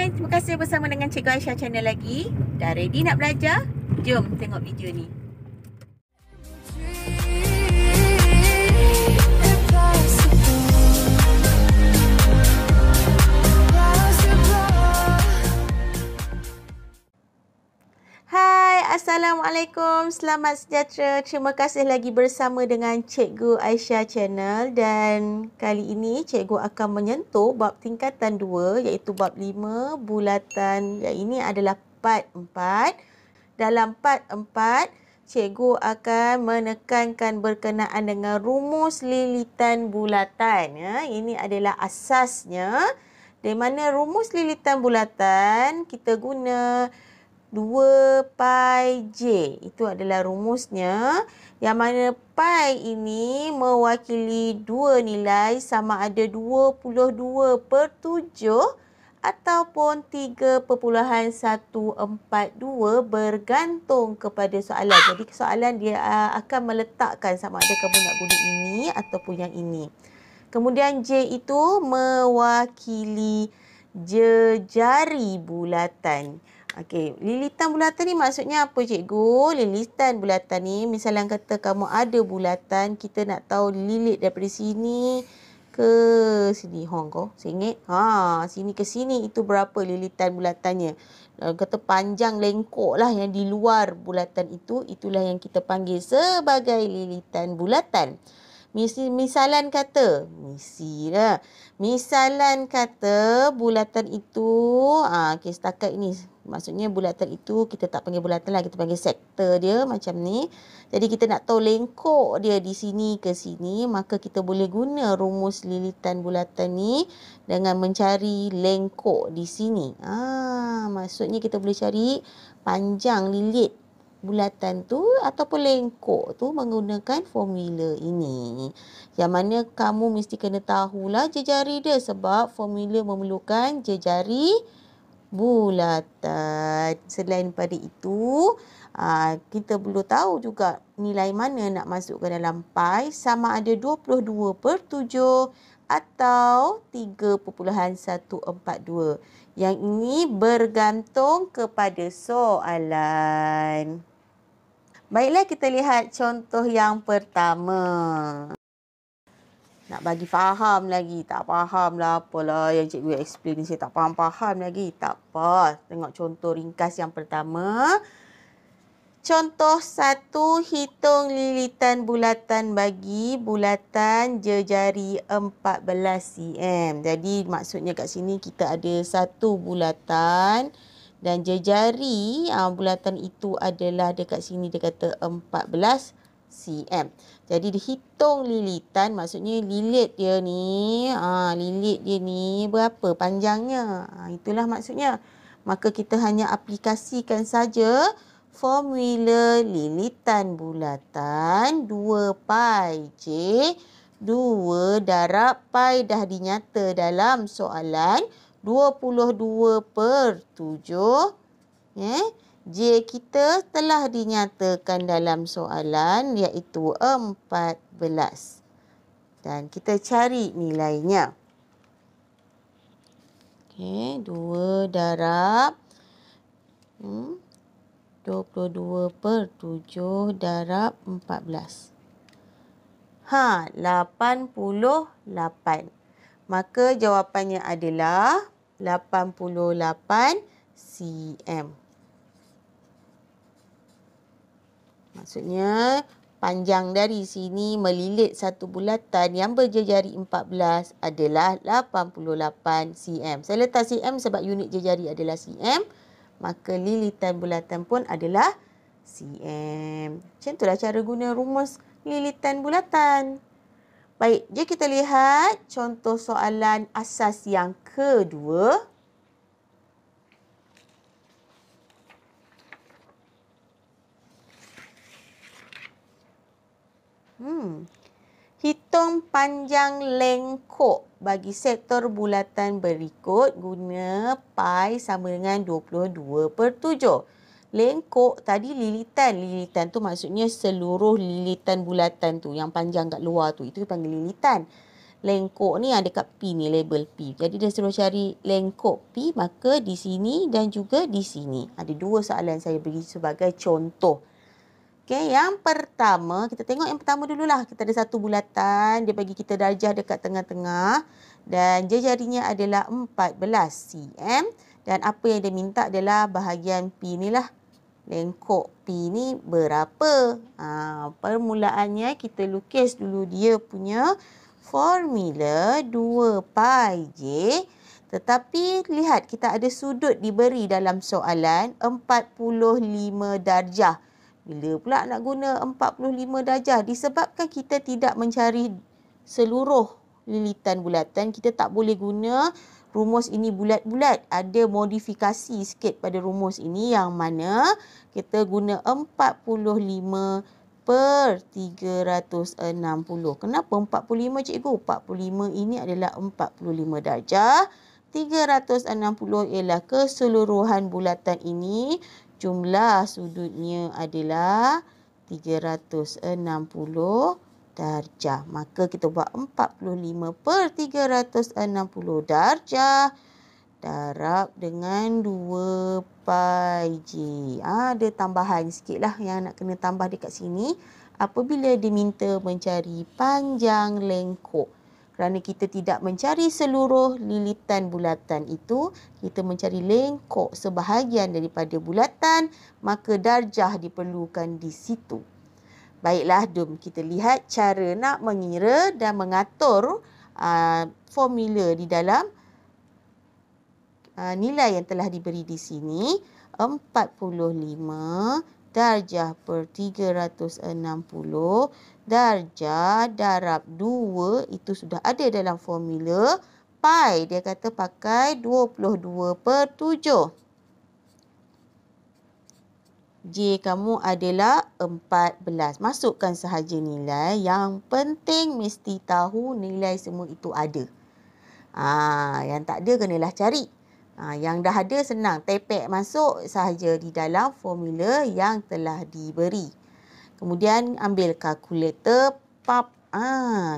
Hai, terima kasih bersama dengan Cikgu Aisyah channel lagi. Dah ready nak belajar? Jom tengok video ni. Hai, Assalamualaikum. Selamat sejahtera. Terima kasih lagi bersama dengan Cikgu Aisyah channel. Dan kali ini Cikgu akan menyentuh bab tingkatan 2 iaitu bab 5 bulatan. Yang ini adalah part 4. Dalam part 4, Cikgu akan menekankan berkenaan dengan rumus lilitan bulatan. Ya, ini adalah asasnya. Di mana rumus lilitan bulatan kita guna 2 pi j. Itu adalah rumusnya. Yang mana pi ini mewakili dua nilai sama ada 22/7 ataupun 3.142 bergantung kepada soalan. Jadi soalan dia akan meletakkan sama ada kamu nak guna ini ataupun yang ini. Kemudian j itu mewakili jejari bulatan. Okey, lilitan bulatan ni maksudnya apa cikgu? Lilitan bulatan ni misalnya kata kamu ada bulatan, kita nak tahu lilit daripada sini ke sini. Kau sengit. Sini ke sini itu berapa lilitan bulatannya. Kata panjang lengkok lah yang di luar bulatan itu, itulah yang kita panggil sebagai lilitan bulatan. Misalan kata bulatan itu okey, setakat ini maksudnya bulatan itu kita tak panggil bulatan lah, kita panggil sektor dia macam ni. Jadi kita nak tahu lengkok dia di sini ke sini, maka kita boleh guna rumus lilitan bulatan ni dengan mencari lengkok di sini. Maksudnya kita boleh cari panjang lilit bulatan tu ataupun lengkok tu menggunakan formula ini. Yang mana kamu mesti kena tahulah jejari dia sebab formula memerlukan jejari bulatan. Selain daripada itu, kita perlu tahu juga nilai mana nak masukkan dalam pi, sama ada 22/7 atau 3.142. Yang ini bergantung kepada soalan. Baiklah, kita lihat contoh yang pertama. Nak bagi faham lagi, tak faham lah apalah yang cikgu explain ni, saya tak faham lagi. Tak apa, tengok contoh ringkas yang pertama. Contoh 1, hitung lilitan bulatan bagi bulatan jejari 14 cm. Jadi maksudnya kat sini kita ada satu bulatan dan jejari bulatan itu adalah dekat sini dia kata 14 cm. Jadi dihitung lilitan, maksudnya lilit dia ni, berapa panjangnya. Itulah maksudnya. Maka kita hanya aplikasikan saja formula lilitan bulatan 2 pi j. 2 darab pi dah dinyata dalam soalan 22/7. J kita telah dinyatakan dalam soalan iaitu 14. Dan kita cari nilainya. 2 darab 22/7 darab 14. 88. Maka jawapannya adalah 88 cm. Maksudnya panjang dari sini melilit satu bulatan yang berjejari 14 adalah 88 cm. Saya letak cm sebab unit jejari adalah cm. Maka lilitan bulatan pun adalah cm. Macam itulah cara guna rumus lilitan bulatan. Baik, jom kita lihat contoh soalan asas yang kedua. Hitung panjang lengkok bagi sektor bulatan berikut guna pi sama dengan 22/7. Lengkok tadi lilitan. Lilitan tu maksudnya seluruh lilitan bulatan tu yang panjang kat luar tu. Itu panggil lilitan. lengkok ni dekat P ni, label P. Jadi dia suruh cari lengkok P, maka di sini dan juga di sini. Ada dua soalan saya beri sebagai contoh. Okey, yang pertama, kita tengok yang pertama dululah. Kita ada satu bulatan, dia bagi kita darjah dekat tengah-tengah dan jari-jarinya adalah 14 cm dan apa yang dia minta adalah bahagian P ni lah. Lengkok P ni berapa? Permulaannya kita lukis dulu dia punya formula 2 pi J. Tetapi lihat kita ada sudut diberi dalam soalan 45 darjah. Bila pula nak guna 45 darjah? Disebabkan kita tidak mencari seluruh lilitan bulatan, kita tak boleh guna rumus ini bulat-bulat. Ada modifikasi sikit pada rumus ini yang mana kita guna 45 per 360. Kenapa 45 cikgu? 45 ini adalah 45 darjah. 360 ialah keseluruhan bulatan ini. Jumlah sudutnya adalah 360 darjah. Maka kita buat 45 per 360 darjah darab dengan 2 pi J. Ada tambahan sikit lah yang nak kena tambah dekat sini. Apabila diminta mencari panjang lengkok. Kerana kita tidak mencari seluruh lilitan bulatan itu, kita mencari lengkok sebahagian daripada bulatan, maka darjah diperlukan di situ. Baiklah, jom kita lihat cara nak mengira dan mengatur formula di dalam nilai yang telah diberi di sini. 45 darjah per 360 darjah darab 2 itu sudah ada dalam formula. Pi dia kata pakai 22 per 7. J kamu adalah 14. Masukkan sahaja nilai. Yang penting mesti tahu nilai semua itu ada. Yang tak ada kenalah cari. Yang dah ada senang. Tepek masuk sahaja di dalam formula yang telah diberi. Kemudian ambil kalkulator.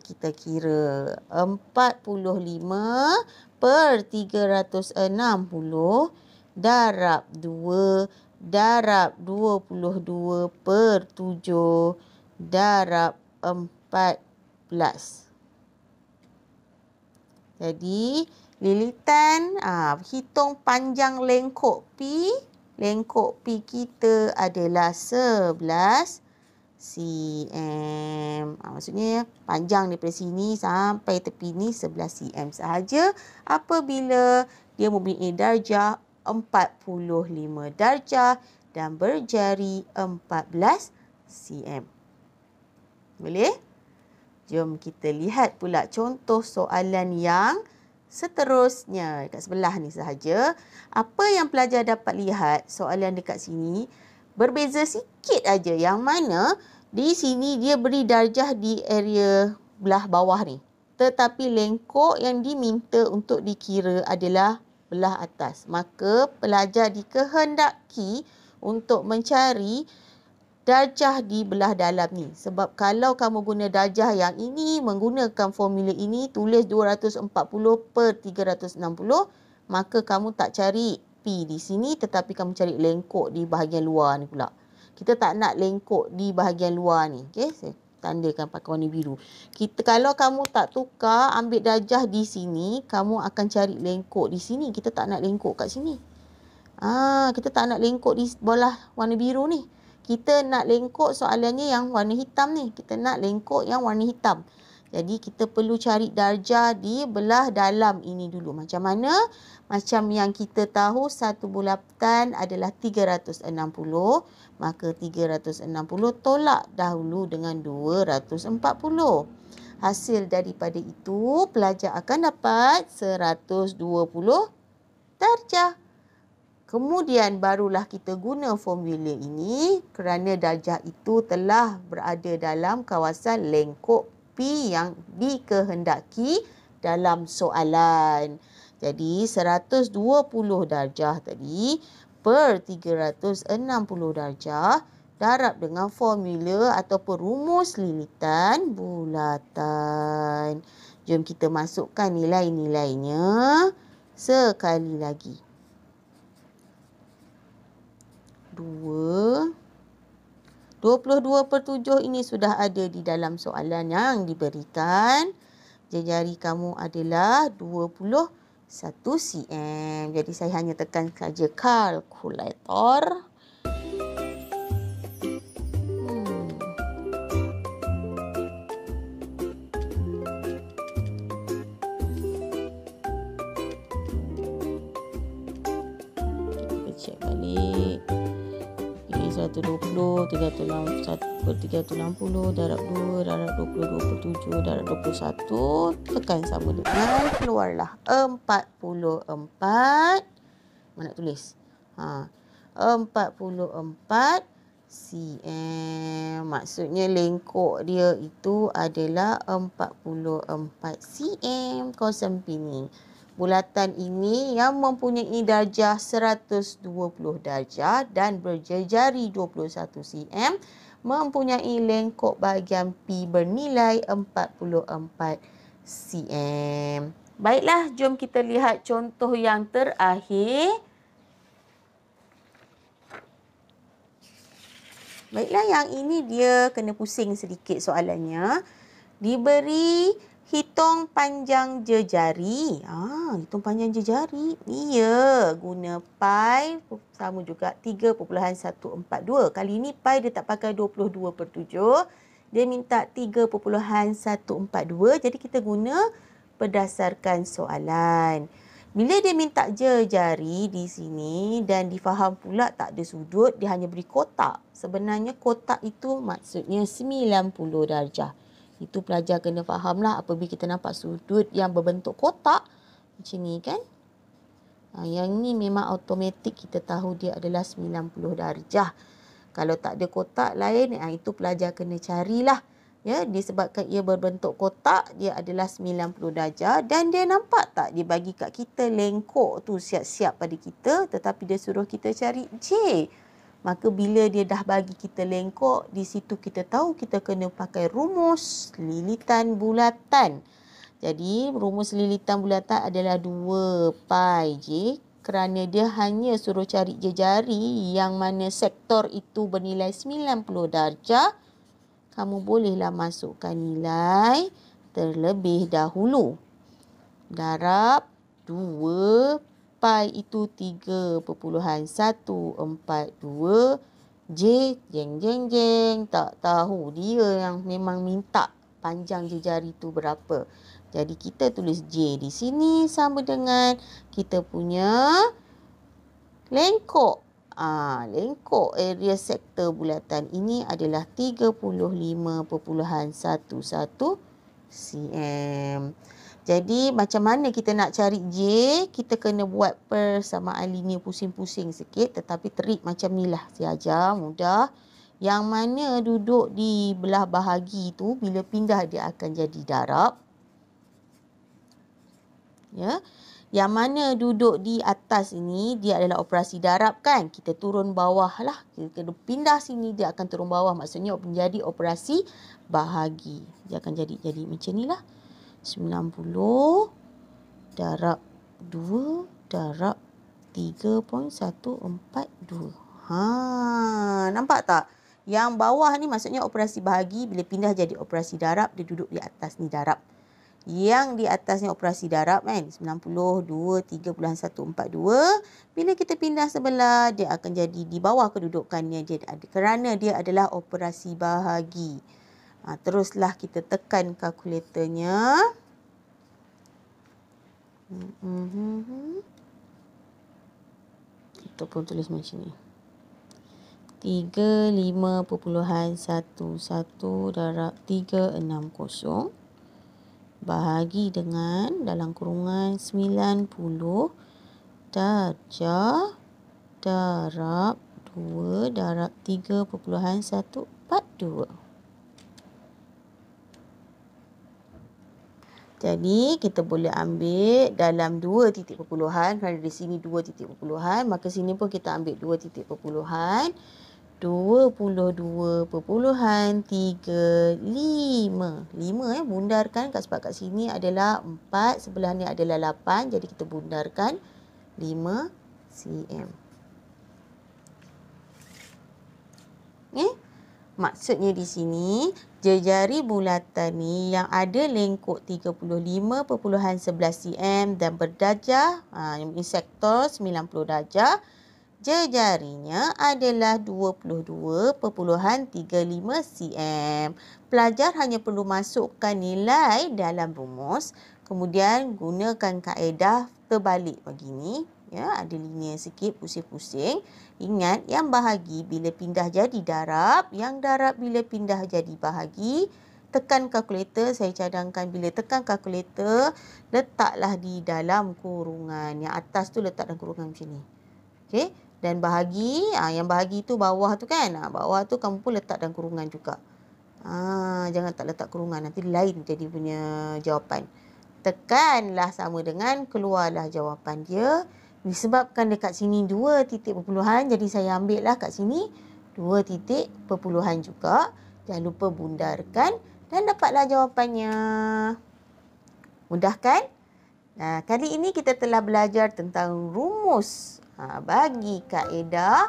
Kita kira 45 per 360 darab 2 darab 22 per 7 darab 14. Jadi lilitan, hitung panjang lengkok P. Lengkok P kita adalah 11 cm. Maksudnya panjang daripada sini sampai tepi ni 11 cm sahaja. Apabila dia mempunyai darjah 45 darjah dan berjari 14 cm. Boleh? Jom kita lihat pula contoh soalan yang seterusnya. Dekat sebelah ni sahaja. Apa yang pelajar dapat lihat soalan dekat sini berbeza sikit aja. Yang mana di sini dia beri darjah di area belah bawah ni. Tetapi lengkok yang diminta untuk dikira adalah belah atas. Maka pelajar dikehendaki untuk mencari darjah di belah dalam ni. Sebab kalau kamu guna darjah yang ini, menggunakan formula ini, tulis 240 per 360, maka kamu tak cari P di sini, tetapi kamu cari lengkok di bahagian luar ni pula. Kita tak nak lengkok di bahagian luar ni. Okey, saya tandakan pakai warna biru. Kalau kamu tak tukar, ambil darjah di sini, kamu akan cari lengkok di sini. Kita tak nak lengkok kat sini. Kita tak nak lengkok di belah warna biru ni. Kita nak lengkok soalannya yang warna hitam ni. Kita nak lengkok yang warna hitam. Jadi kita perlu cari darjah di belah dalam ini dulu. Macam mana? Macam yang kita tahu satu bulatan adalah 360. Maka 360 tolak dahulu dengan 240. Hasil daripada itu pelajar akan dapat 120 darjah. Kemudian barulah kita guna formula ini kerana darjah itu telah berada dalam kawasan lengkok P yang dikehendaki dalam soalan. Jadi 120 darjah tadi per 360 darjah darab dengan formula ataupun rumus lilitan bulatan. Jom kita masukkan nilai-nilainya sekali lagi. 22/7 ini sudah ada di dalam soalan yang diberikan. Jari kamu adalah 21 cm. Jadi saya hanya tekan saja kalkulator. Kita cek balik. 120, 360 darab 2, darab 22/7, darab 21. Tekan sama dengan, keluarlah 44. Mana tulis? 44 cm. Maksudnya lengkok dia itu adalah 44 cm. Kosong pini. Bulatan ini yang mempunyai darjah 120 darjah dan berjejari 21 cm mempunyai lengkok bahagian P bernilai 44 cm. Baiklah, jom kita lihat contoh yang terakhir. Baiklah, yang ini dia kena pusing sedikit soalannya. Diberi hitung panjang jejari. Hitung panjang jejari. Iya, guna pi sama juga 3.142. Kali ini pi dia tak pakai 22/7. Dia minta 3.142. Jadi kita guna berdasarkan soalan. Bila dia minta jejari di sini dan difaham pula tak ada sudut, dia hanya beri kotak. Sebenarnya kotak itu maksudnya 90 darjah. Itu pelajar kena fahamlah apabila kita nampak sudut yang berbentuk kotak. Macam ni kan. Yang ni memang automatik kita tahu dia adalah 90 darjah. Kalau tak ada kotak lain, itu pelajar kena carilah. Ya, disebabkan ia berbentuk kotak, dia adalah 90 darjah. Dan dia nampak tak dia bagi kat kita lengkok tu siap-siap pada kita. Tetapi dia suruh kita cari J. Maka bila dia dah bagi kita lengkok, di situ kita tahu kita kena pakai rumus lilitan bulatan. Jadi rumus lilitan bulatan adalah 2 pi J. Kerana dia hanya suruh cari jejari yang mana sektor itu bernilai 90 darjah, kamu bolehlah masukkan nilai terlebih dahulu. Darab 2 pi itu 3.142. J, jeng. Tak tahu. Dia yang memang minta panjang jejari itu berapa. Jadi kita tulis J di sini sama dengan kita punya lengkok. Lengkok area sektor bulatan ini adalah 35.11 cm. Jadi macam mana kita nak cari J? Kita kena buat persamaan linear pusing-pusing sikit. Tetapi trik macam ni lah saya ajar, mudah. Yang mana duduk di belah bahagi tu, bila pindah dia akan jadi darab. Ya. Yang mana duduk di atas ini, dia adalah operasi darab kan. Kita turun bawah lah. Kita pindah sini, dia akan turun bawah. Maksudnya menjadi operasi bahagi. Dia akan jadi macam ni lah. 90 darab 2 darab 3.142. Nampak tak? Yang bawah ni maksudnya operasi bahagi. Bila pindah jadi operasi darab, dia duduk di atas ni darab. Yang di atasnya operasi darab kan. 92 3.142. Bila kita pindah sebelah, dia akan jadi di bawah kedudukannya. Kerana dia adalah operasi bahagi. Teruslah kita tekan kalkulatornya. Kita pun tulis macam ni. 35.11 darab 360 bahagi dengan dalam kurungan 90 darjah darab 2 darab 3.142. Jadi, kita boleh ambil dalam 2 titik perpuluhan. Kerana di sini 2 titik perpuluhan. Maka sini pun kita ambil 2 titik perpuluhan. 22.35. 5 bundarkan sebab kat sini adalah 4, sebelah ni adalah 8. Jadi kita bundarkan 5 cm. Maksudnya di sini jejari bulatan ni yang ada lengkuk 35.11 cm dan berdarjah sektor 90 darjah, jejarinya adalah 22.35 cm. Pelajar hanya perlu masukkan nilai dalam rumus, kemudian gunakan kaedah terbalik begini. Ya, ada linear sikit pusing-pusing. Ingat, yang bahagi bila pindah jadi darab, yang darab bila pindah jadi bahagi. Tekan kalkulator, saya cadangkan bila tekan kalkulator, letaklah di dalam kurungan. Yang atas tu letak dalam kurungan macam ni. Okey, dan bahagi, yang bahagi tu bawah tu kan. Bawah tu kamu pun letak dalam kurungan juga. Jangan tak letak kurungan, nanti lain jadi punya jawapan. Tekanlah sama dengan keluarlah jawapan dia. Disebabkan dekat sini 2 titik perpuluhan, jadi saya ambil lah kat sini 2 titik perpuluhan juga. Jangan lupa bundarkan dan dapatlah jawapannya. Mudah kan? Kali ini kita telah belajar tentang rumus bagi kaedah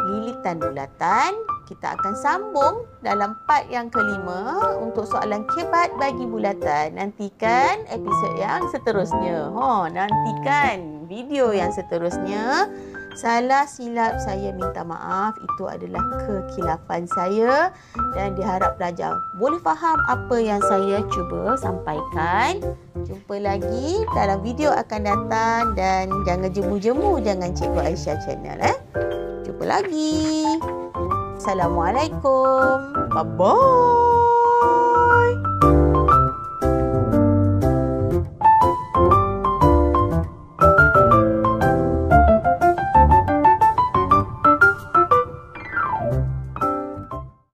lilitan bulatan. Kita akan sambung dalam part yang kelima untuk soalan kebat bagi bulatan. Nantikan episod yang seterusnya. Nantikan video yang seterusnya. Salah silap saya minta maaf. Itu adalah kekilafan saya dan diharap pelajar boleh faham apa yang saya cuba sampaikan. Jumpa lagi dalam video akan datang dan jangan jemu-jemu jangan Cikgu Aisyah channel. Jumpa lagi. Assalamualaikum. Bye-bye.